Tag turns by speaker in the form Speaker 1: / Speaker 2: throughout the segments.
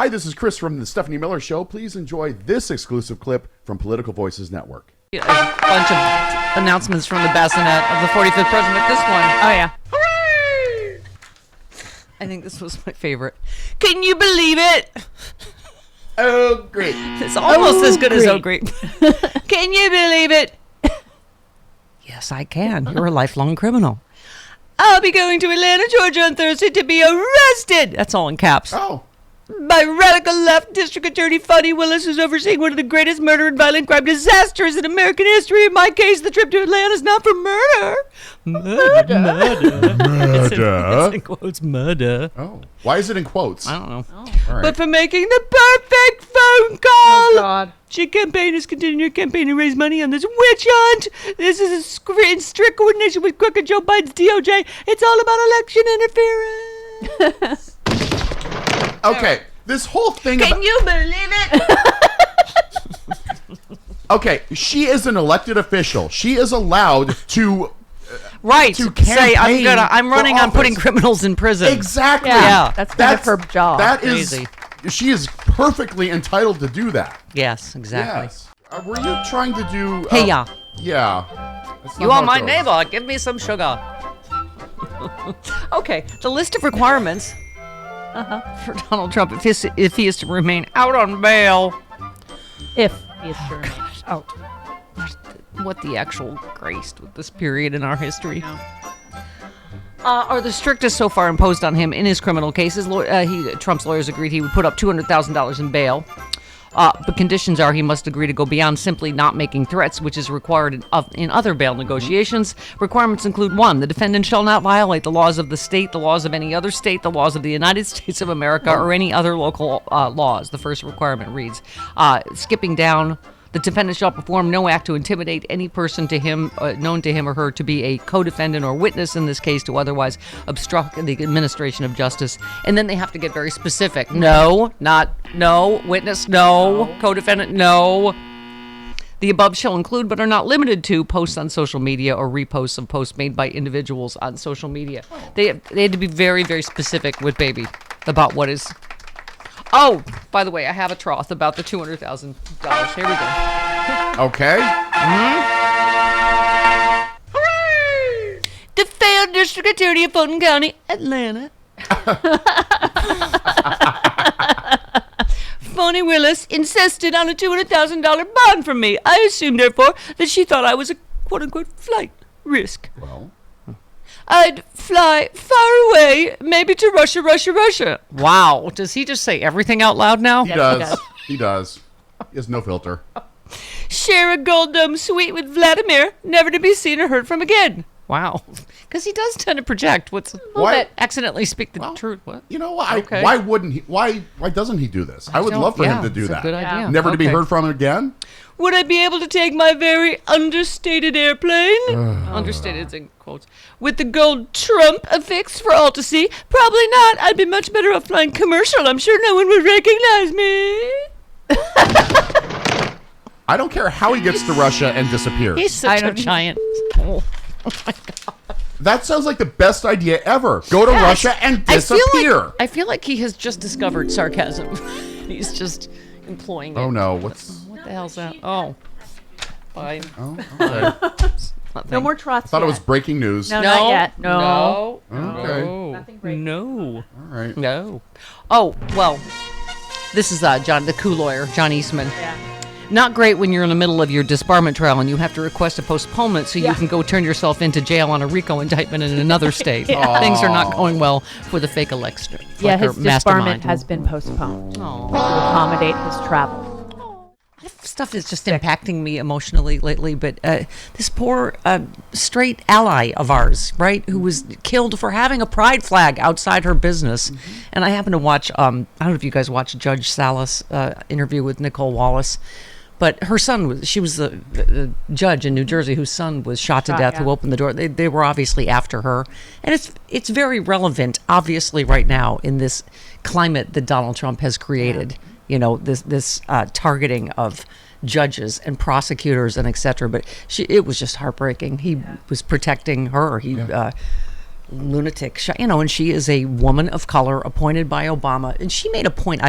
Speaker 1: Hi, this is Chris from the Stephanie Miller Show. Please enjoy this exclusive clip from Political Voices Network.
Speaker 2: A bunch of announcements from the bassinet of the 45th president. This one.
Speaker 3: Oh, yeah.
Speaker 2: Hooray! I think this was my favorite. Can you believe it?
Speaker 1: Oh, great.
Speaker 2: It's almost as good as oh, great. Can you believe it? Yes, I can. You're a lifelong criminal. I'll be going to Atlanta, Georgia on Thursday to be arrested. That's all in caps.
Speaker 1: Oh.
Speaker 2: By radical left District Attorney Fonnie Willis, who's overseeing one of the greatest murder and violent crime disasters in American history. In my case, the trip to Atlanta is not for murder. Murder. It's in quotes, murder.
Speaker 1: Oh. Why is it in quotes?
Speaker 2: I don't know.
Speaker 1: Oh. All right.
Speaker 2: But for making the perfect phone call.
Speaker 3: Oh, God.
Speaker 2: She campaign is continuing her campaign to raise money on this witch hunt. This is in strict coordination with crooked Joe Biden's DOJ. It's all about election interference.
Speaker 1: Okay, this whole thing
Speaker 2: Can you believe it?
Speaker 1: Okay, she is an elected official. She is allowed to
Speaker 2: Right.
Speaker 1: to
Speaker 2: Say
Speaker 1: campaign
Speaker 2: I'm running
Speaker 1: for
Speaker 2: on putting
Speaker 1: office.
Speaker 2: criminals in prison.
Speaker 1: Exactly.
Speaker 2: Yeah.
Speaker 3: That's kind of her job.
Speaker 1: That is
Speaker 2: Crazy.
Speaker 1: she is perfectly entitled to do that.
Speaker 2: Yes, exactly.
Speaker 1: Yes. Were you trying to do
Speaker 2: Hey, yeah.
Speaker 1: Yeah. That's
Speaker 2: You
Speaker 1: not
Speaker 2: are
Speaker 1: how
Speaker 2: my
Speaker 1: it goes.
Speaker 2: neighbor. Give me some sugar. Okay, the list of requirements for Donald Trump if he is to remain out on bail.
Speaker 3: If he is turned out.
Speaker 2: What the actual grace with this period in our history. Are the strictest so far imposed on him in his criminal cases. Trump's lawyers agreed he would put up $200,000 in bail. But conditions are he must agree to go beyond simply not making threats, which is required in other bail negotiations. Requirements include 1, the defendant shall not violate the laws of the state, the laws of any other state, the laws of the United States of America, or any other local laws. The first requirement reads, skipping down, the defendant shall perform no act to intimidate any person to him, known to him or her to be a co-defendant or witness in this case to otherwise obstruct the administration of justice. And then they have to get very specific. No, witness, no, co-defendant, no. The above shall include, but are not limited to, posts on social media or reposts of posts made by individuals on social media. They had to be very, very specific with baby about what is... Oh, by the way, I have a troth about the $200,000. Here we go.
Speaker 1: Okay.
Speaker 2: Hooray! The failed district attorney of Fulton County, Atlanta. Fonnie Willis insisted on a $200,000 bond from me. I assumed, therefore, that she thought I was a quote-unquote flight risk.
Speaker 1: Well,
Speaker 2: I'd fly far away, maybe to Russia, Russia, Russia. Wow. Does he just say everything out loud now?
Speaker 1: he does. He does. He has no filter.
Speaker 2: Share a gold dome suite with Vladimir, never to be seen or heard from again. Wow. Because he does tend to project
Speaker 1: Why-
Speaker 2: accidentally speak the truth. What?
Speaker 1: You know what?
Speaker 2: Okay.
Speaker 1: Why wouldn't he? Why doesn't he do this? I would love for him to do
Speaker 2: it's
Speaker 1: that.
Speaker 2: A good idea.
Speaker 1: Never to be
Speaker 2: Okay.
Speaker 1: heard from again.
Speaker 2: Would I be able to take my very understated airplane? Understated in quotes. With the gold Trump affixed for all to see? Probably not. I'd be much better off flying commercial. I'm sure no one would recognize me.
Speaker 1: I don't care how he gets to Russia and disappears.
Speaker 2: He's such a giant. Oh my God.
Speaker 1: That sounds like the best idea ever. Go to Russia and disappear.
Speaker 2: I feel like he has just discovered sarcasm. He's just employing it.
Speaker 1: Oh no!
Speaker 2: What the hell's that? Oh. Fine.
Speaker 1: Oh, okay.
Speaker 3: No more trots.
Speaker 1: Thought it was breaking news.
Speaker 3: No, not yet.
Speaker 2: No.
Speaker 1: Okay.
Speaker 3: Nothing great.
Speaker 2: No.
Speaker 1: All right.
Speaker 2: No. Oh, well, this is the coup lawyer, John Eastman.
Speaker 3: Yeah.
Speaker 2: Not great when you're in the middle of your disbarment trial and you have to request a postponement so you can go turn yourself into jail on a RICO indictment in another state. Things are not going well for the fake election.
Speaker 3: Yeah, his disbarment has been postponed to accommodate his travel.
Speaker 2: Stuff is just impacting me emotionally lately, but this poor straight ally of ours, right, who was killed for having a pride flag outside her business. And I happened to watch, I don't know if you guys watched Judge Salas' interview with Nicole Wallace, but her son, she was the judge in New Jersey whose son was shot to death, who opened the door. They were obviously after her. And it's very relevant, obviously, right now in this climate that Donald Trump has created. Yeah. You know, this targeting of judges and prosecutors and et cetera. But it was just heartbreaking. He was protecting her. lunatic. And she is a woman of color appointed by Obama. And she made a point.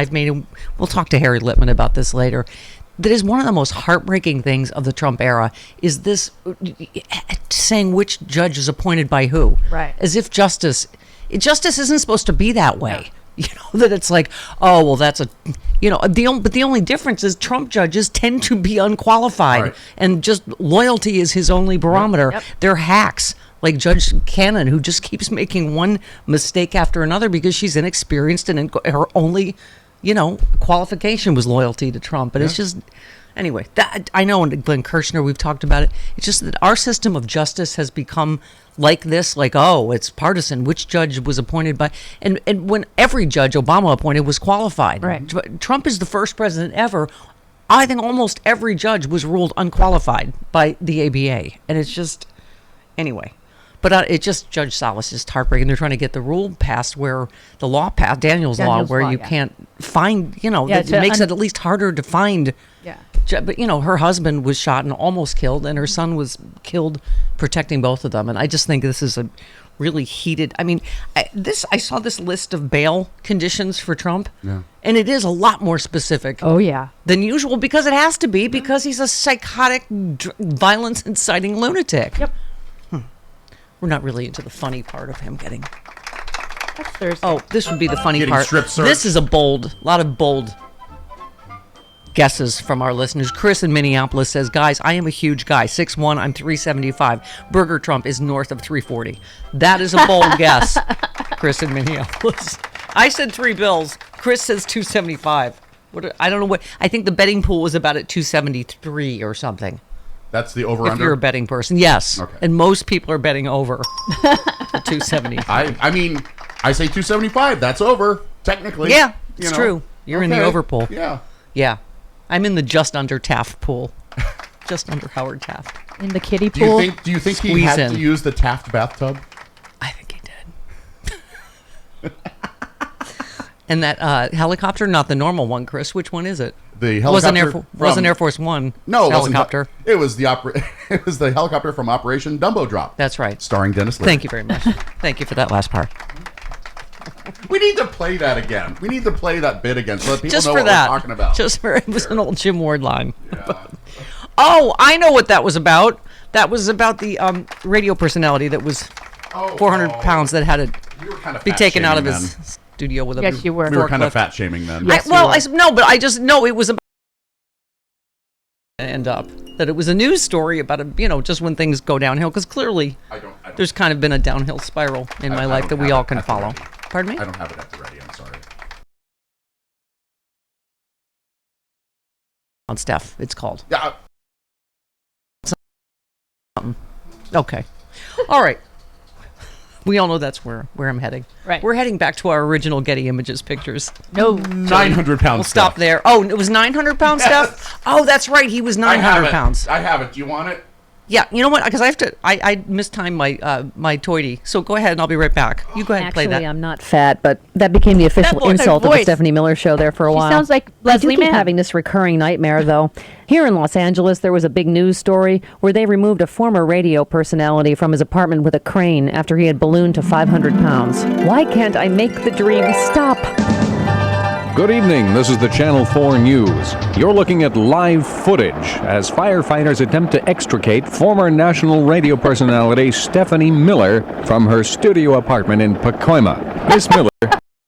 Speaker 2: We'll talk to Harry Littman about this later. That is one of the most heartbreaking things of the Trump era is this saying which judge is appointed by who.
Speaker 3: Right.
Speaker 2: As if justice isn't supposed to be that way. That it's like, oh, well, that's but the only difference is Trump judges tend to be unqualified,
Speaker 1: right.
Speaker 2: and just loyalty is his only barometer.
Speaker 3: Yep.
Speaker 2: They're hacks, like Judge Cannon, who just keeps making one mistake after another because she's inexperienced, and her only, qualification was loyalty to Trump. And it's just, anyway, that I know, and Glenn Kirschner, we've talked about it. It's just that our system of justice has become like this, like, oh, it's partisan. Which judge was appointed by, and when every judge Obama appointed was qualified.
Speaker 3: Right.
Speaker 2: Trump is the first president ever. I think almost every judge was ruled unqualified by the ABA, and it's just, anyway. But Judge Salas is heartbreaking. They're trying to get the rule passed where the law passed, Daniel's law, where you can't find, that makes it at least harder to find.
Speaker 3: Yeah.
Speaker 2: But, her husband was shot and almost killed, and her son was killed protecting both of them. And I just think this is a really heated, I saw this list of bail conditions for Trump, and it is a lot more specific than usual, because it has to be, because he's a psychotic, violence-inciting lunatic.
Speaker 3: Yep.
Speaker 2: We're not really into the funny part of him getting...
Speaker 3: That's Thursday.
Speaker 2: Oh, this would be the funny
Speaker 1: Getting
Speaker 2: part.
Speaker 1: strip searched.
Speaker 2: This is a lot of bold guesses from our listeners. Chris in Minneapolis says, guys, I am a huge guy. 6'1", I'm 375. Burger Trump is north of 340. That is a bold guess, Chris in Minneapolis. I said $3. Chris says 275. I don't know what... I think the betting pool was about at 273 or something.
Speaker 1: That's the over-under?
Speaker 2: If you're a betting person, yes.
Speaker 1: Okay.
Speaker 2: And most people are betting over at 275.
Speaker 1: I say 275. That's over, technically.
Speaker 2: Yeah, it's true. You're in the over pool.
Speaker 1: Yeah.
Speaker 2: Yeah. I'm in the just under Taft pool. Just under Howard Taft.
Speaker 3: In the kiddie pool.
Speaker 1: Do you think he
Speaker 2: Squeeze
Speaker 1: had
Speaker 2: in.
Speaker 1: to use the Taft bathtub?
Speaker 2: I think he did. And that helicopter, not the normal one, Chris. Which one is it?
Speaker 1: The helicopter
Speaker 2: wasn't Air Force One.
Speaker 1: No, it
Speaker 2: helicopter.
Speaker 1: It was it was the helicopter from Operation Dumbo Drop.
Speaker 2: That's right.
Speaker 1: Starring Dennis Leary.
Speaker 2: Thank you very much. Thank you for that last part.
Speaker 1: We need to play that again. We need to play that bit again so that people
Speaker 2: Just
Speaker 1: know
Speaker 2: for
Speaker 1: what
Speaker 2: that.
Speaker 1: we're talking about.
Speaker 2: It was an old Jim Ward line.
Speaker 1: Yeah.
Speaker 2: Oh, I know what that was about. That was about the radio personality that was 400 pounds that had to be taken out of his studio with a
Speaker 3: Yes, you were.
Speaker 1: We were kind of fat shaming then.
Speaker 3: Yes.
Speaker 2: It was about end up that it was a news story about just when things go downhill, because clearly there's kind of been a downhill spiral in my life that we all can follow. Pardon me?
Speaker 1: I don't have it at the ready. I'm sorry.
Speaker 2: On Steph, it's called.
Speaker 1: Yeah.
Speaker 2: Okay. All right. We all know that's where I'm heading.
Speaker 3: Right.
Speaker 2: We're heading back to our original Getty Images pictures.
Speaker 3: No.
Speaker 1: 900 pounds.
Speaker 2: We'll stop there. Oh, it was 900 pounds stuff? Oh, that's right. He was 900 pounds.
Speaker 1: I have it. Do you want it?
Speaker 2: Yeah. You know what? Because I mistimed my toity. So go ahead and I'll be right back. You go ahead and play that.
Speaker 4: Actually, I'm not fat, but that became the official insult of the Stephanie Miller show there for a while.
Speaker 3: Sounds like Leslie
Speaker 4: I do keep
Speaker 3: Mann.
Speaker 4: having this recurring nightmare, though. Here in Los Angeles, there was a big news story where they removed a former radio personality from his apartment with a crane after he had ballooned to 500 pounds. Why can't I make the dream stop?
Speaker 5: Good evening. This is the Channel 4 News. You're looking at live footage as firefighters attempt to extricate former national radio personality Stephanie Miller from her studio apartment in Pacoima. Miss Miller,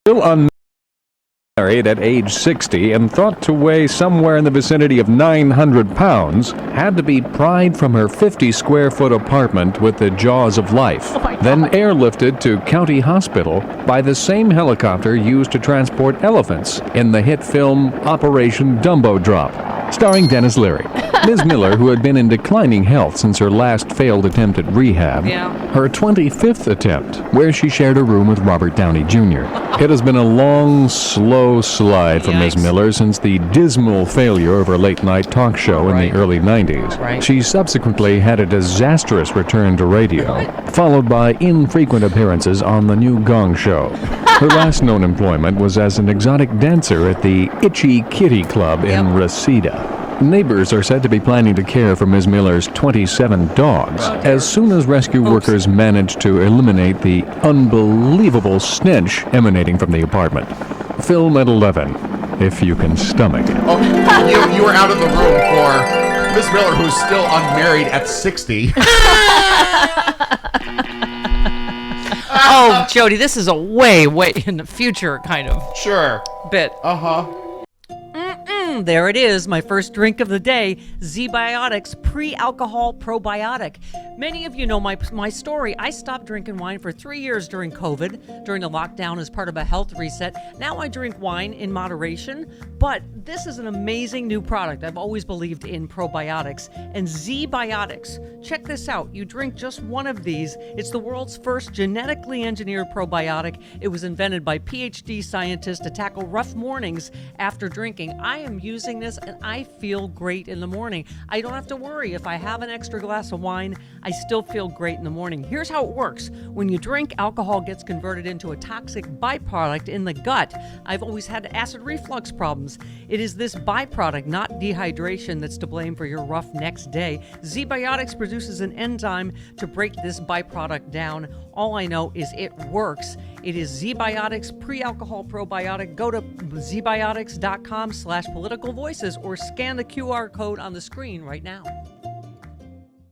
Speaker 5: still unmarried at age 60 and thought to weigh somewhere in the vicinity of 900 pounds, had to be pried from her 50-square-foot apartment with the jaws of life, then airlifted to County Hospital by the same helicopter used to transport elephants in the hit film Operation Dumbo Drop, starring Dennis Leary. Ms. Miller, who had been in declining health since her last failed attempt at rehab, her 25th attempt, where she shared a room with Robert Downey Jr. It has been a long, slow slide for Ms. Miller since the dismal failure of her late-night talk show in the early 90s.
Speaker 2: Right.
Speaker 5: She subsequently had a disastrous return to radio, followed by infrequent appearances on The New Gong Show. Her last known employment was as an exotic dancer at the Itchy Kitty Club in Reseda. Neighbors are said to be planning to care for Ms. Miller's 27 dogs as soon as rescue workers manage to eliminate the unbelievable stench emanating from the apartment. Film at 11, if you can stomach it.
Speaker 1: Oh, you were out of the room for Miss Miller, who's still unmarried at 60.
Speaker 2: Oh, Jody, this is a way in the future kind of
Speaker 1: Sure.
Speaker 2: bit.
Speaker 1: Uh-huh.
Speaker 2: There it is, my first drink of the day, Zebiotics pre-alcohol probiotic. Many of you know my story. I stopped drinking wine for 3 years during COVID, during the lockdown as part of a health reset. Now I drink wine in moderation, but this is an amazing new product. I've always believed in probiotics. And Zebiotics, check this out. You drink just one of these. It's the world's first genetically engineered probiotic. It was invented by PhD scientists to tackle rough mornings after drinking. I am using this and I feel great in the morning. I don't have to worry if I have an extra glass of wine, I still feel great in the morning. Here's how it works. When you drink, alcohol gets converted into a toxic byproduct in the gut. I've always had acid reflux problems. It is this byproduct, not dehydration, that's to blame for your rough next day. Zebiotics produces an enzyme to break this byproduct down. All I know is it works. It is Zebiotics pre-alcohol probiotic. Go to zebiotics.com/politicalvoices or scan the QR code on the screen right now.